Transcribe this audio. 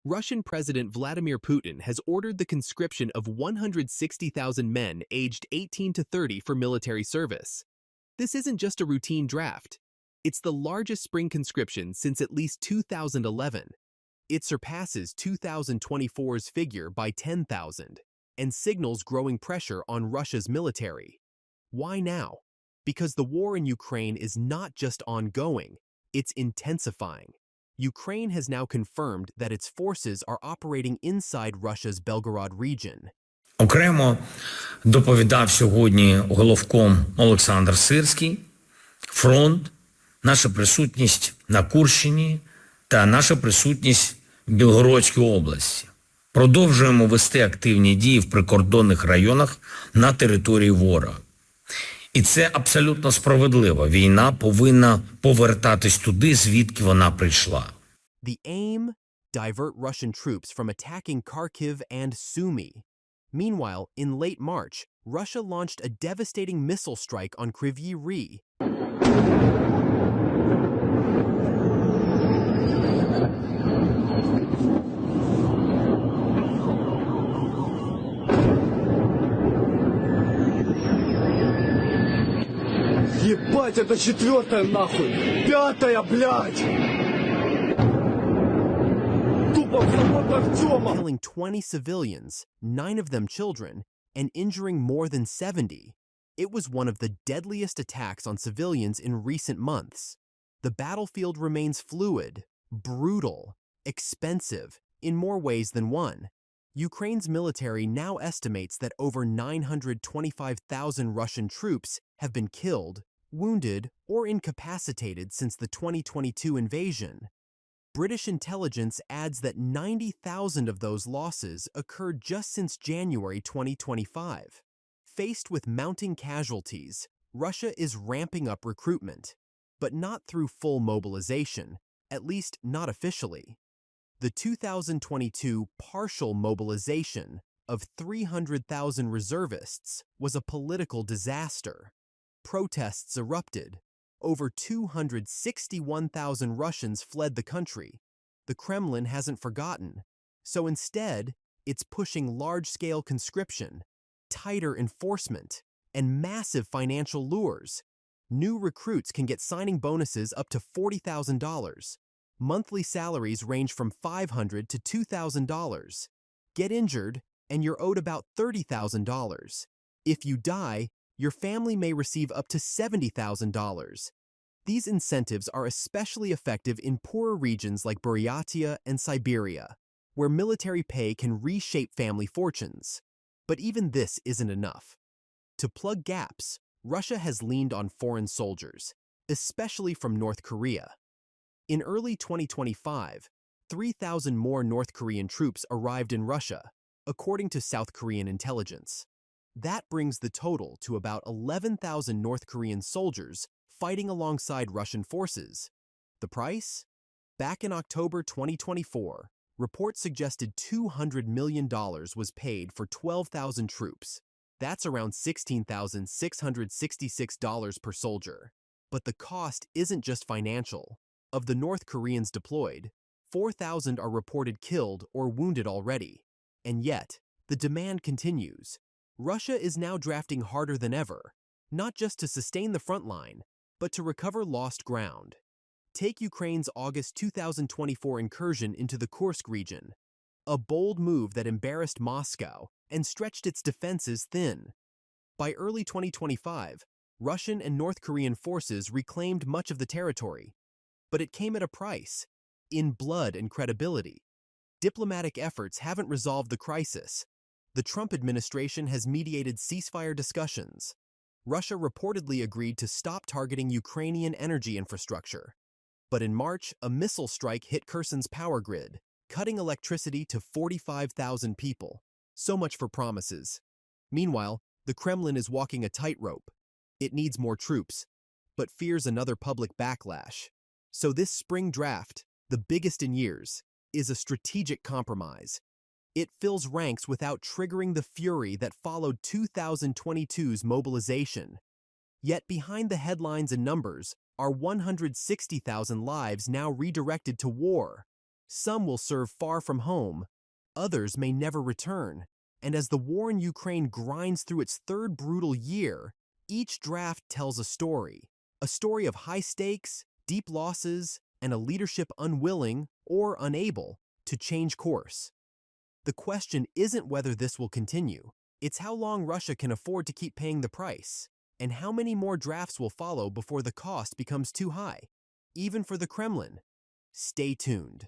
Russian President Vladimir Putin has ordered the conscription of 160,000 men aged 18 to 30 for military service. This isn't just a routine draft. It's the largest spring conscription since at least 2011. It surpasses 2024's figure by 10,000 and signals growing pressure on Russia's military. Why now? Because the war in Ukraine is not just ongoing, it's intensifying. Ukraine has now confirmed that its forces are operating inside Russia's Belgorod region. Окремо доповідав сьогодні головком Олександр Сирський, фронт, наша присутність на Курщині та наша присутність в Білгородській області. Продовжуємо вести активні дії в прикордонних районах на території ворога. І це абсолютно справедливо. Війна повинна повертатись туди, звідки вона прийшла. The aim? Divert Russian troops from attacking Kharkiv and Sumy. Meanwhile, in late March, Russia launched a devastating missile strike on Kryvyi Rih. Ебать, это четвертая нахуй! Пятая, блядь! Тупо в завод Артема! Killing 20 civilians, 9 of them children, and injuring more than 70. It was one of the deadliest attacks on civilians in recent months. The battlefield remains fluid, brutal, expensive, in more ways than one. Ukraine's military now estimates that over 925,000 Russian troops have been killed, wounded, or incapacitated since the 2022 invasion. British intelligence adds that 90,000 of those losses occurred just since January 2025. Faced with mounting casualties, Russia is ramping up recruitment, but not through full mobilization, at least not officially. The 2022 partial mobilization of 300,000 reservists was a political disaster. Protests erupted. Over 261,000 Russians fled the country. The Kremlin hasn't forgotten. So instead, it's pushing large-scale conscription, tighter enforcement, and massive financial lures. New recruits can get signing bonuses up to $40,000. Monthly salaries range from $500 to $2,000. Get injured, and you're owed about $30,000. If you die, your family may receive up to $70,000. These incentives are especially effective in poorer regions like Buryatia and Siberia, where military pay can reshape family fortunes. But even this isn't enough. To plug gaps, Russia has leaned on foreign soldiers, especially from North Korea. In early 2025, 3,000 more North Korean troops arrived in Russia, according to South Korean intelligence. That brings the total to about 11,000 North Korean soldiers fighting alongside Russian forces. The price? Back in October 2024, reports suggested $200 million was paid for 12,000 troops. That's around $16,666 per soldier. But the cost isn't just financial. Of the North Koreans deployed, 4,000 are reported killed or wounded already. And yet, the demand continues. Russia is now drafting harder than ever, not just to sustain the front line, but to recover lost ground. Take Ukraine's August 2024 incursion into the Kursk region, a bold move that embarrassed Moscow and stretched its defenses thin. By early 2025, Russian and North Korean forces reclaimed much of the territory, but it came at a price, in blood and credibility. Diplomatic efforts haven't resolved the crisis. The Trump administration has mediated ceasefire discussions. Russia reportedly agreed to stop targeting Ukrainian energy infrastructure. But in March, a missile strike hit Kherson's power grid, cutting electricity to 45,000 people. So much for promises. Meanwhile, the Kremlin is walking a tightrope. It needs more troops, but fears another public backlash. So this spring draft, the biggest in years, is a strategic compromise. It fills ranks without triggering the fury that followed 2022's mobilization. Yet behind the headlines and numbers are 160,000 lives now redirected to war. Some will serve far from home, others may never return. And as the war in Ukraine grinds through its third brutal year, each draft tells a story of high stakes, deep losses, and a leadership unwilling or unable to change course. The question isn't whether this will continue, it's how long Russia can afford to keep paying the price, and how many more drafts will follow before the cost becomes too high, even for the Kremlin. Stay tuned.